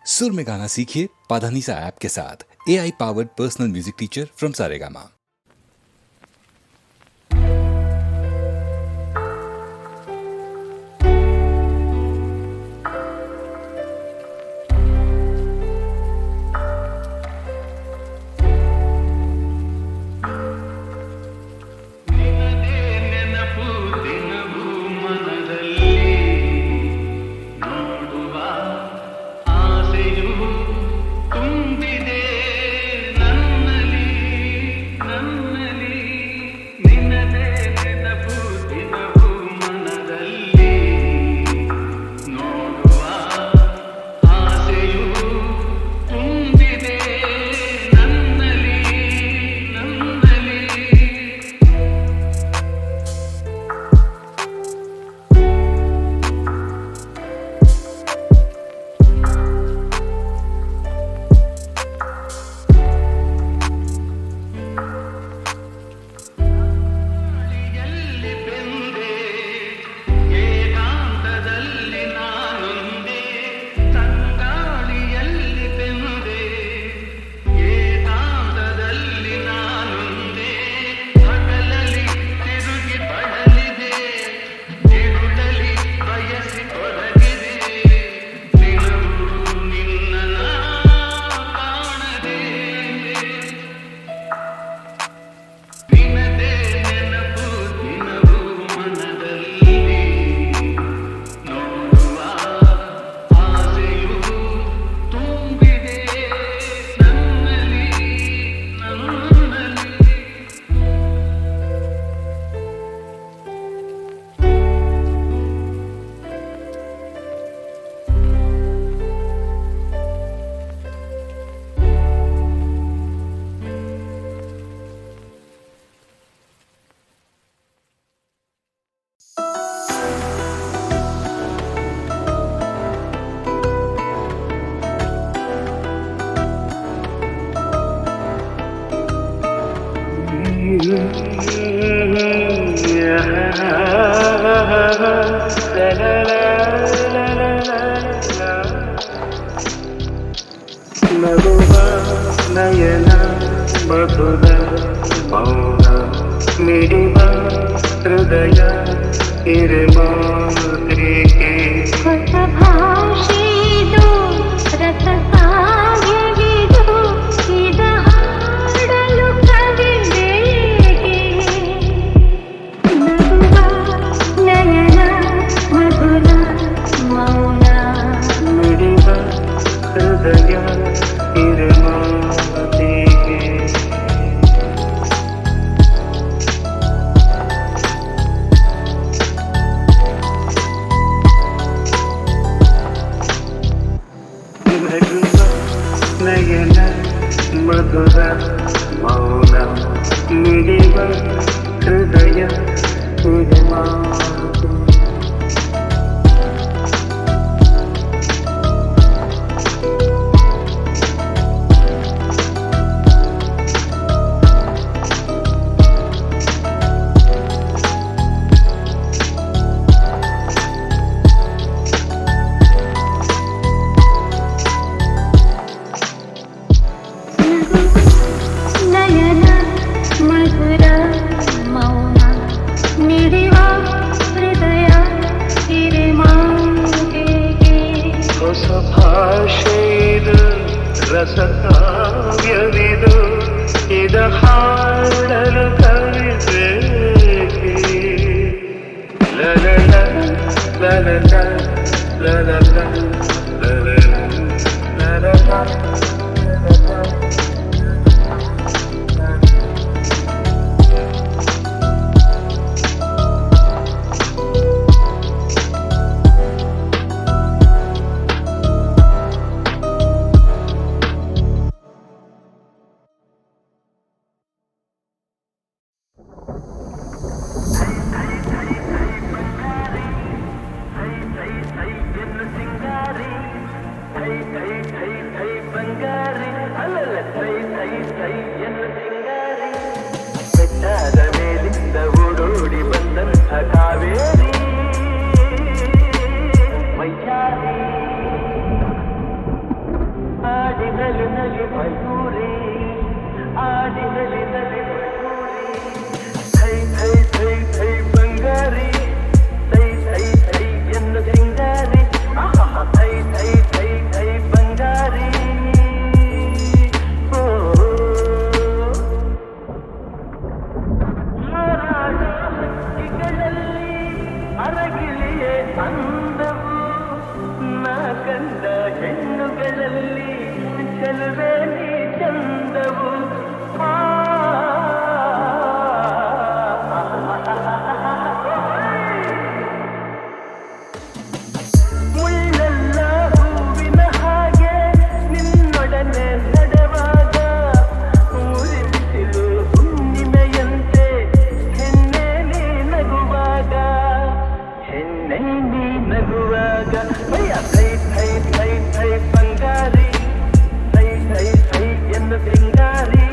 सुर में गाना सीखिए पाधानीसा ऐप के साथ। AI powered personal music teacher from Saregama. ನಯನ ಮಧುರ ಮೌನ ಮಿಡಿವ ಹೃದಯ ಇರಮಾತ್ರಿಕೆ ಹೊಸ ಭಾಷೆದು ರಸ ಕಾವ್ಯವಿದು ಇದ ಹಾಡಲು ಕವಿದೇಗೆ ನಗುವ ನಯನ ಮಧುರ ಮೌನ ಮಿಡಿವ ಹೃದಯ ಇರಮಾತ್ರಿಕೆ ನಯನ ಮಧುರ ಮೌನ ಮಿಡಿವ ಹೃದಯ ಮಾತು ನಯನ ಮಧುರ ಮೌನ ಮಿಡಿವ ಹೃದಯ ಹಿರಿಮಾತೆಗೆ ಹೊಸ ಭಾಷೆಯಿದು ರಸ ಕಾವ್ಯವಿದು ಇದ ಹಾಡಲು ಕವಿದೇಕೆ ಲಲಲ ಲಲಲ ಲಲಲ ಲಲಲ ಲಲಲ ಮಯೂರಿ ಆಡಿನಲಿ ನಲಿ ಮಯೂರಿ ಥೈ ಥೈ ಥೈ ಥೈ ಬಂಗಾರಿ ಥೈ ಥೈ ಥೈ ಎಂದು ಸಿಂಗಾರಿ ಥೈ ಥೈ ಥೈ ಥೈ ಬಂಗಾರಿ ಹಕ್ಕಿಗಳಲ್ಲಿ ಅರಗಿಲಿಯೇ ಅಂದವು ನಾ ಕಂಡ ಹೆಣ್ಣುಗಳಲ್ಲಿ ಚೆಲುವೆ ನೀ ಚಂದವು ಮುಳ್ಳೆಲ್ಲ ಹೂವಿನ ಹಾಗೆ ನಿನ್ನೊಡನೆ ನಡೆವಾಗ ಮುರಿಸಿಲು ಹುಣ್ಣಿಮೆಯಂತೆ ಹೆಣ್ಣೆ ನೀ ನಗುವಾಗ ಹೆಣ್ಣೆ ನೀ ನಗುವಾಗ ಥೈ ಥೈ ಥೈ ಥೈ ಬಂಗಾರಿ ಥೈ ಥೈ ಥೈ ಎಂದು ಸಿಂಗಾರಿ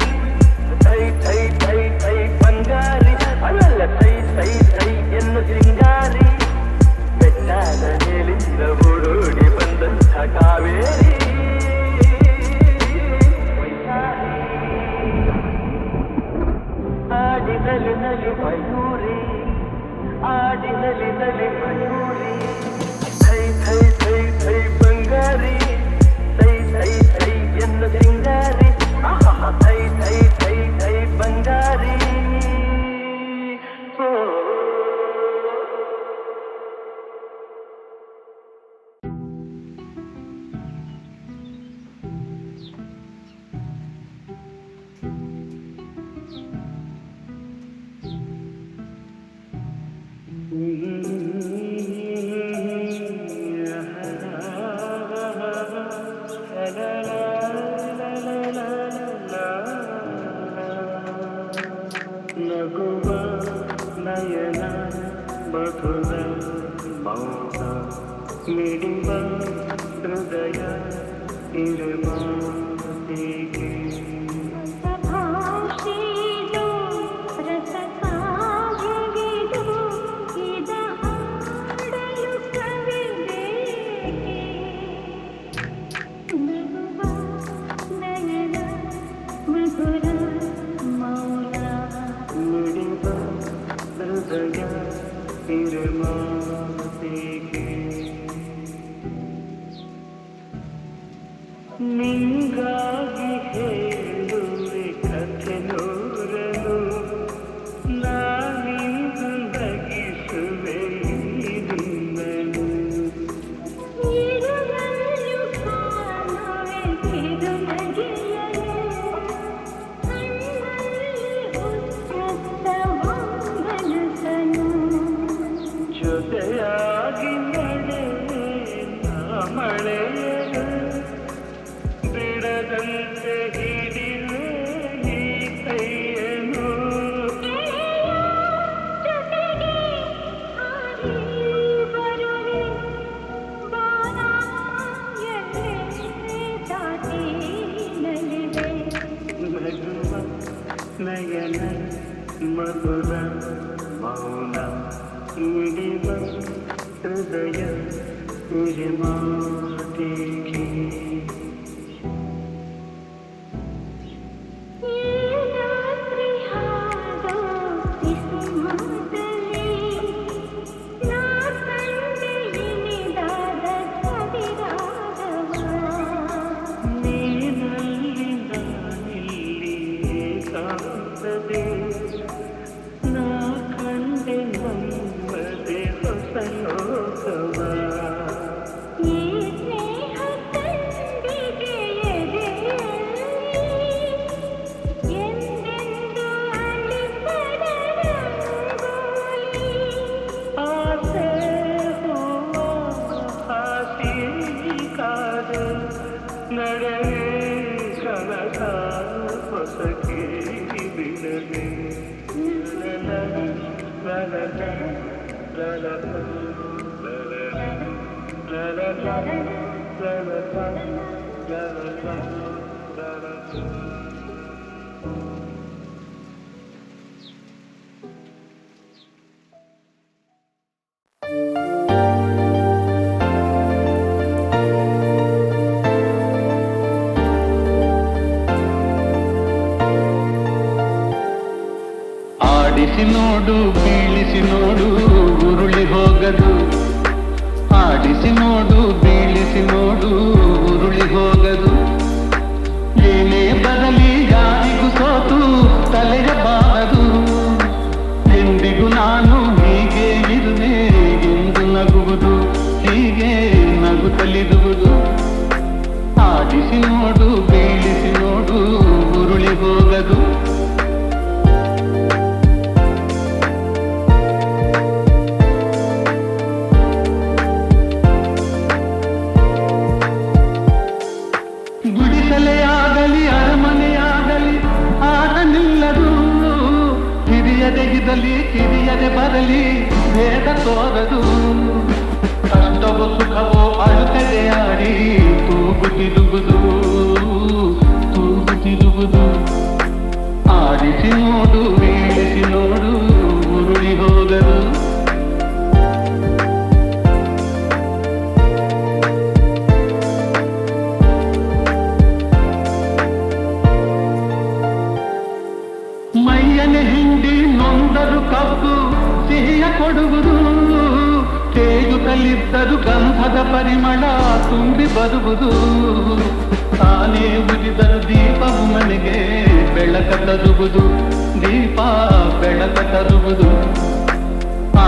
ಥೈ ಥೈ ಥೈ ಥೈ ಬಂಗಾರಿ ಅಲ್ಲಲ್ಲ ಥೈ ಥೈ ಥೈ ಎಂದು ಸಿಂಗಾರಿ ಬೆಟ್ಟಾದ ಮೇಲಿಂದ ಓಡೋಡಿ ಬಂದಂಥ ಕಾವೇರಿ ಆಡಿನಲಿ ನಲಿ ಮಯೂರಿ ಆಡಿನಲಿ ನಲಿ ಮಯೂರಿ ಥೈ ಥೈ ಥೈ ಥೈ ಬಂಗಾರಿ ಥೈ ಥೈ ಥೈ ಎಂದು ಸಿಂಗಾರಿ ಥೈ ಥೈ ಥೈ ಥೈ ಬಂಗಾರಿ ನಗುವ ನಯನ ಮಧುರ ಮೌನ ಮಿಡಿವ ಹೃದಯ ಇರಮಾತಿಗೆ ಭಾಷೆಯೋ ರಸಕಾವ್ಯವಿದು ಇದ ಹಾಡಲು ಕವಿಬೇಕೆ ನಗುವ ನಯನ ಮಧುರ ಮೌನ ಮಿಡಿವ ಹೃದಯ ಇರಮಾತಿಗೆ ನಿಂಗಾಗಿ ಹೇಳುವೆ ಕಥೆ ನೂರನು ನಾನಿಂದು ನಗಿಸುವೆ ನಿನ್ನನು ಇರುಳನ್ನು ಕಾಣುವೆ ತಿರುನಗೆಯಲು ಕಣ್ಣಲ್ಲಿ ಉಚ್ಚತ್ತ ಹೊಂಗನಸನು ಜೊತೆಯಾಗಿ ನಡೆವೆ ನಾ ಮಳೆಯನು ಬಿಡದಂತೆ ಹಿಡಿವೆ ಈ ಕೈಯನು ಜೊತೆಗೆ ಹಾರಿ ಬರುವೆ ಬಾನ ಎಲ್ಲೇ ದಾಟಿ ನಲಿವೆ ನಗುವ ನಯನ ಮಧುರ ಮೌನ ಮಿಡಿವ ಹೃದಯ ಮಾತಿಗೆ ಈ ರಾತ್ರಿ ಹಾಡೋ ಕಿಸುಮಾದಲ್ಲಿ ನಾ ಕಂಡೆ ಇನಿದಾದ ಸವಿರಾಗವ ನೀನಲ್ಲಿ ನಾನಿಲ್ಲಿ ಕಾಣದೆ ನಾ ಕಂಡೆ ನಮ್ಮದೆ ಹೊಸ ಲೋಕವ ಈ ಸ್ನೇಹ ತಂದಿಗೆ ಎದೆಯಲ್ಲಿ ಎಂದೆಂದು ಅಳಿಸದ ರಂಗೋಲಿ ಆಸೆ ಹೂವ ಹಾಸಿ ಕಾದ ನಡೆವೆ ಕನಕ ಹೊಸಕೆ ಬಿಡದೆ ಆಡಿಸಿ ನೋಡು ಬೀಳಿಸಿ ನೋಡು ಉರುಳಿ ಹೋಗದು, ಆಡಿಸಿ ನೋಡು ಬೀಳಿಸಿ ನೋಡು ಉರುಳಿ ಹೋಗದು. ಏನೇ ಬರಲಿ ಯಾರಿಗೂ ಸೋತು ತಲೆಯ ಬಾರದು, ಎಂದಿಗೂ ನಾನು ಹೀಗೆ ಇರುವೆ ಎಂದು ನಗುವುದು, ಹೀಗೆ ನಗುತ್ತಲಿರುವುದು. ಆಡಿಸಿ ನೋಡು ಬೀಳಿಸಿ ನೋಡು ಉರುಳಿ ಹೋಗದು. ಗುಡಿಸಲೇ ಆಗಲಿ ಅರಮನೆಯಾಗಲಿ ಆಟ ನಿಲ್ಲದು, ಹಿರಿಯದೆ ಇರಲಿ ಕಿರಿಯದೆ ಬರಲಿ ಭೇದ ತೋರದು. ಕಷ್ಟವೋ ಸುಖವೋ ಅಳುತ್ತದೆ ಆಡಿ ತೂಗುತ್ತಿರುವುದು, ತೂಗುತ್ತಿರುವುದು. ಆಡಿಸಿ ನೋಡು ಬೀಳಿಸಿ ನೋಡು ಉರುಳಿ ಹೋಗದು. ಮೈಯನೆ ಹಿಂಡಿ ನೊಂದರು ಕಬ್ಬು ಸಿಹಿಯ ಕೊಡುವುದು, ತೇಗುತ್ತಲಿದ್ದರು ಗಂಧದ ಪರಿಮಳ ತುಂಬಿ ಬರುವುದು. ತಾನೇ ಉರಿದರು ದೀಪವು ಮನೆಗೆ ಬೆಳಕ ತರುವುದು, ದೀಪ ಬೆಳಕ ತರುವುದು.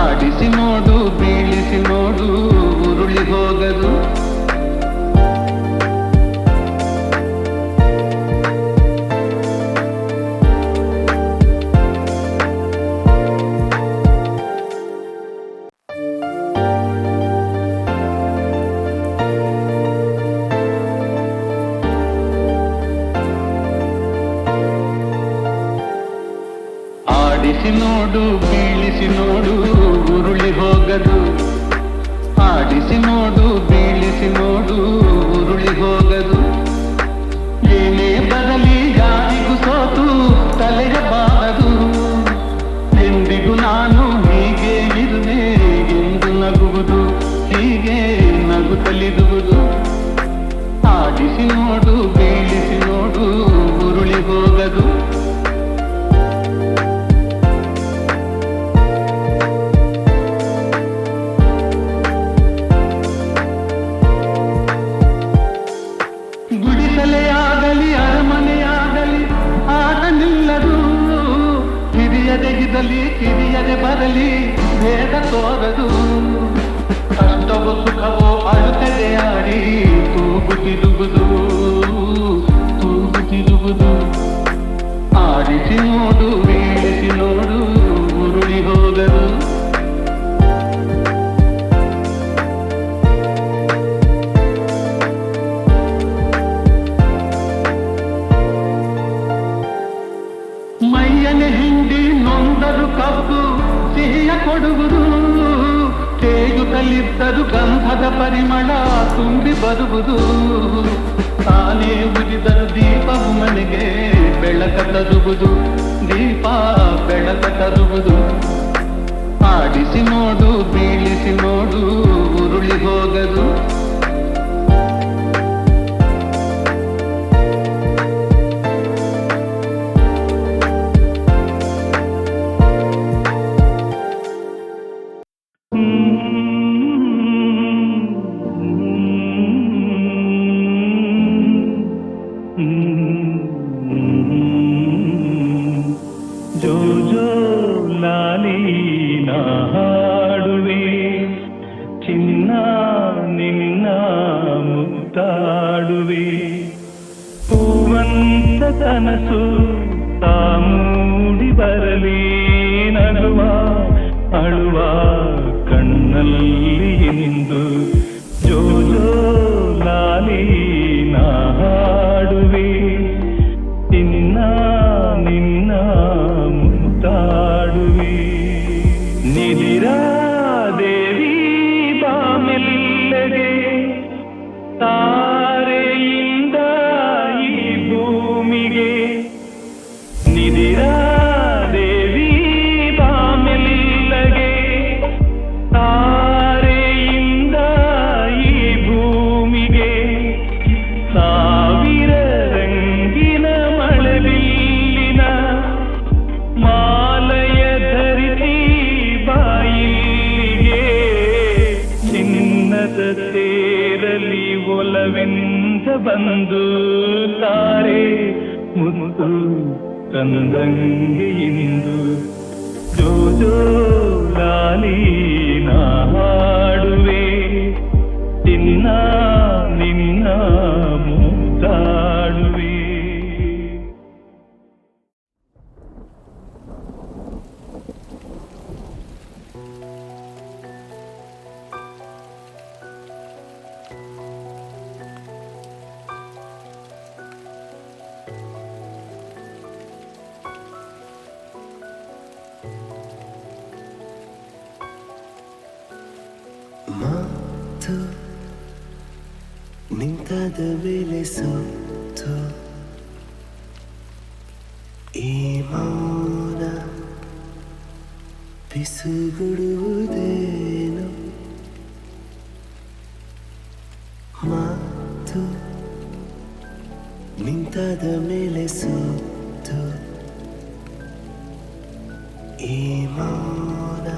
ಆಡಿಸಿ ನೋಡು ಬೀಳಿಸಿ ನೋಡು ಉರುಳಿ ಹೋಗದು. ಆಡಿಸಿ ನೋಡು ಬೀಳಿಸಿ ನೋಡು ಉರುಳಿ ಹೋಗದು, ಆಡಿಸಿ ನೋಡು ಬೀಳಿಸಿ ನೋಡು ಉರುಳಿ ಹೋಗದು. ಏನೇ ಬರಲಿ ಯಾರಿಗೂ ಸೋತು ತಲೆಯ ಬಾರದು, ಎಂದಿಗೂ ನಾನು ಹೀಗೆ ಇರುವೆ ಎಂದು ನಗುವುದು, ಹೀಗೆ ನಗುತ್ತಲಿರುವುದು. ಆಡಿಸಿ ನೋಡು ಬೀಳಿಸಿ ನೋಡು ಉರುಳಿ ಹೋಗದು. ಗುಡಿಸಲೇ ಆಗಲಿ ಅರಮನೆಯಾಗಲಿ ಆಟ ನಿಲ್ಲದು, ಹಿರಿಯದೆ ಇರಲಿ ಕಿರಿಯದೆ ಬರಲಿ ಭೇದ ತೋರದು. ಕಷ್ಟವೋ ಸುಖವೋ ಅಳುತ್ತದೆ ಆಡಿ ತೂಗುತ್ತಿರುವುದು, ತೂಗುತ್ತಿರುವುದು. ಆಡಿಸಿ ನೋಡು ಬೀಳಿಸಿ ನೋಡು ಉರುಳಿ ಹೋಗದು. ಮೈಯನೆ ಹಿಂಡಿ ನೊಂದರು ಕಬ್ಬು ಸಿಹಿಯ ಕೊಡುವುದು, ತೇಗುತ್ತಲಿದ್ದರು ಗಂಧದ ಪರಿಮಳ ತುಂಬಿ ಬರುವುದು. ತಾನೇ ಉರಿದರು ದೀಪವು ಮನೆಗೆ ಬೆಳಕ ತರುವುದು, ದೀಪ ಬೆಳಕ ತರುವುದು. ಆಡಿಸಿ ನೋಡು ಬೀಳಿಸಿ ನೋಡು ಉರುಳಿ ಹೋಗದು. ಜೋ ಜೋ ಲಾಲಿ ನಾ ಹಾಡುವೆ, ಚಿನ್ನ ನಿನ್ನ ಮುತ್ತಾಡುವೆ. ಹೂವಂತ ಕನಸು ತಾಮೂಡಿ ಬರಲಿ, ನಗುವ ಅಳುವ ಕಣ್ಣಲ್ಲಿ ನಿಂದು. ಜೋ ಜೋ ಲಾಲಿ ನಾ ಹಾಡುವೆ, ಚಿನ್ನ ನಿನ್ನ ಮುತ್ತಾಡುವೆ. ನಿದಿರಾ ದೇವಿ ಬಾಮೆಲ್ಲಗೆ, ತಾರೆಯಿಂದ ಈ ಭೂಮಿಗೆ. ನಿದಿರಾ ದೇವಿ ಬಾಮೆಲ್ಲಗೆ, ತಾರೆ ಮೀಸ ಬಂದು ತಾರೆ ಮುತ್ತು ತಂದಂಗೆ ಇಂದು ಜೋ ಜೋ ಲಾಲಿ ನಾ ಹಾಡುವೆ ನಿನ್ನ ನಿನ್ನ ಮುದ್ದಾಡುವೆ. ಮಾತು ನಿಂತಾದ ಮೇಲೆ ಸೋತು ಈ ಮೌನ ಪಿಸುಗುಡುವುದೇನು ಮಾತು ನಿಂತಾದ ಮೇಲೆ ಸೋತು ಈ ಮೌನ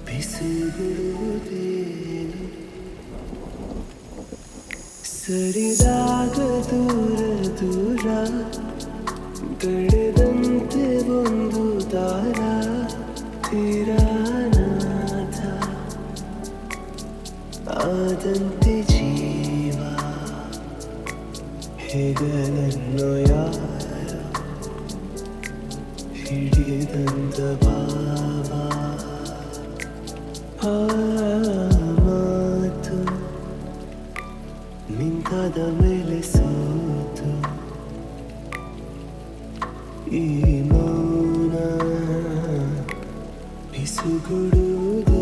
ಪಿಸುಗುಡುವುದೇನು ಸರಿದಾಗ ದೂರ ದೂರ ಗಡೆದಂತೆ ಒಂದು ದಾರ ತೀರಾನಾಥ ಆದಂತೆ ಜೀವ ಹೆಗಲನ್ನು ಯಾರ ಹಿಡಿದಂತ ಭಾವ ಆ ಮಾತು ನಿಂತಾದ ಮೇಲೆ ಸೋತು ಈ ಮೌನ ಪಿಸುಗುಡುವುದೇನು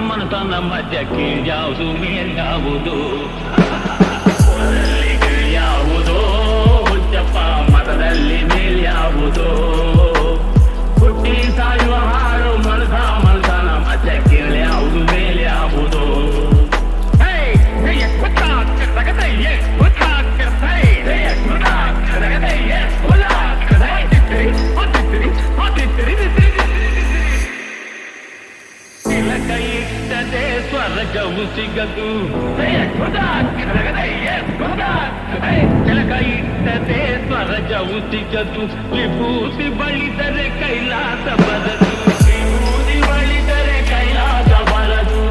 ಮನತನ ಮಧ್ಯಕ್ಕೆ ಯಾವುದು ಮೇಲ್ಯಾವುದು ಯಾವುದೋ ಹುಚ್ಚಪ್ಪ ಮತದಲ್ಲಿ ಮೇಲ್ಯಾವುದೋ ಹುಟ್ಟಿ ಸಾಯುವ ಹಾಡು ಮನತನ ಮಧ್ಯಕ್ಕೆ ಯಾವುದು ಮೇಲ್ಯಾವುದೋ ಇಟ್ಟದೆ ಸ್ವರ್ಗವು ಸಿಗದು ಕೆಳಕ ಇಟ್ಟದೆ ಸ್ವರ್ಗವು ಸಿಗದು ವಿಭೂತಿ ಬಳಿದರೆ ಕೈಲಾಸ ಬರದು ವಿಭೂತಿ ಬಳಿದರೆ ಕೈಲಾಸ ಬರದು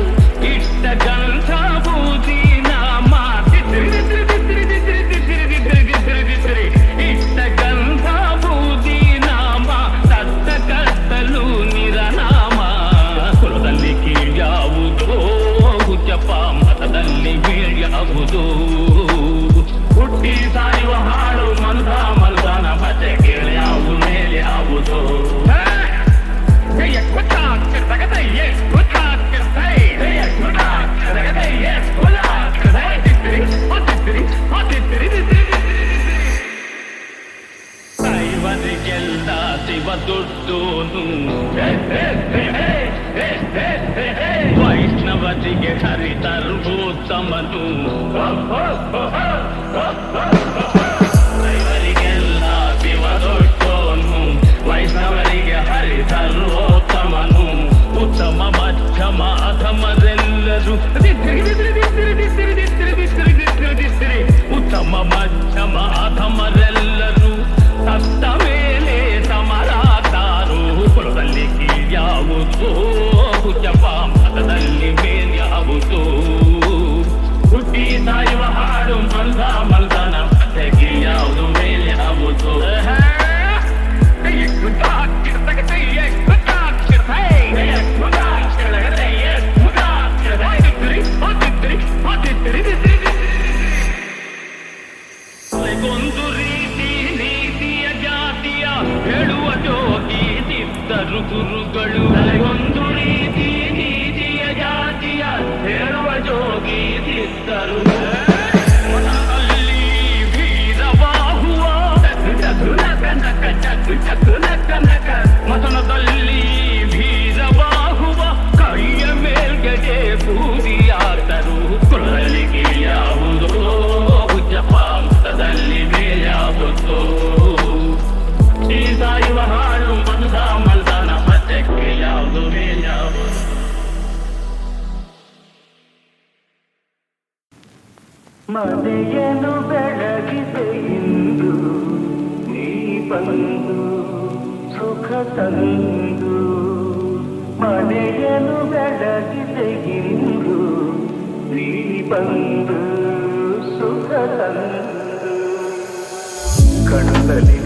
ಇಟ್ಟ ಗಂಧ ಬೂದಿ ನಾಮ ಇಟ್ಟ ಗಂಧ ಬೂದಿ ನಾಮ ಸತ್ತ ಕತ್ತಲು ನಿರನಾಮ ಕುಲದಲ್ಲಿ ಕೀಳ್ಯಾವುದೋ ಹುಚ್ಚಪ್ಪ ಮತದಲ್ಲಿ ಬೀಳ್ಯಾವುದೋ ಹುಟ್ಟಿ ಸಾಯುವ ಹಾಡು ಮನದಾನ ಮತ್ತೆ ಕೇಳ್ಯಾವುದು ಮೇಲ್ಯಾವುದೋ ಇವರಿಗೆಲ್ಲ ಶಿವ ದುಡ್ಡೋನು ವೈಷ್ಣವರಿಗೆ ಹರಿತರ್ವೋತ್ತಮನು ಇವರಿಗೆಲ್ಲ ಶಿವ ದುಡ್ಡೋನು ವೈಷ್ಣವರಿಗೆ ಹರಿತರ್ವೋತ್ತಮನು ಉತ್ತಮ ಮಧ್ಯಮ ಅಧಮರೆಲ್ಲರೂ ಉತ್ತಮ ಮಧ್ಯಮ ಅಧಮರೆಲ್ಲರೂ ಸತ್ತ ಮೇಲೆ ಸಮರಾದಾರು ಕುಲದಲ್ಲಿ ಕೀಳ್ಯಾವುದೋ ಹುಚ್ಚಪ್ಪ ಮತದಲ್ಲಿ ಮೇಲ್ಯಾವುದೋ ಹುಟ್ಟಿ ಸಾಯುವ ಹಾಡು ಮಲ್ದನ ಮತ್ತೆ ಕೀಳ್ಯಾವುದು ಮೇಲ್ಯಾವುದೋ ಒಂದು ರೀತಿ ನೀತಿಯ ಜಾತಿಯ ಹೇಳುವ ಜೋಗಿ ಸಿದ್ಧರು ಗುರುಗಳು ಒಂದು ರೀತಿ ನೀತಿಯ ಜಾತಿಯ ಹೇಳುವ ಜೋಗಿ ಸಿದ್ಧರು ಮನದಲ್ಲಿ ವೀರವಾಹುವ ಮತನದಲ್ಲಿ ವೀರವಾಹುವ ಕೈಯ ಮೇಲ್ಗಡೆ ಬೂದಿಯಾದರು ಕುಲದಲ್ಲಿ ಕೀಳ್ಯಾವುದೋ ಹುಚ್ಚಪ್ಪ ಮತದಲ್ಲಿ ಮೇಲ್ಯಾವುದೋ ಈ ಸಾಯುವ ಹಾಡು ಮಲ್ದನ ಮತ್ತೆ ಯಾವುದು ಮೇಲ್ಯಾವುದು ಮನೆಯನ್ನು ಬೆಳಗಿದೆ ಇಂದು ನೀ ಬಂದು ಸುಖ ತಂದು ಮನೆಯನ್ನು ಬೆಳಗಿದೆ ಇಂದು ನೀ ಬಂದು ಸುಖ ತಂದು ಕಣ್ಣಲ್ಲಿ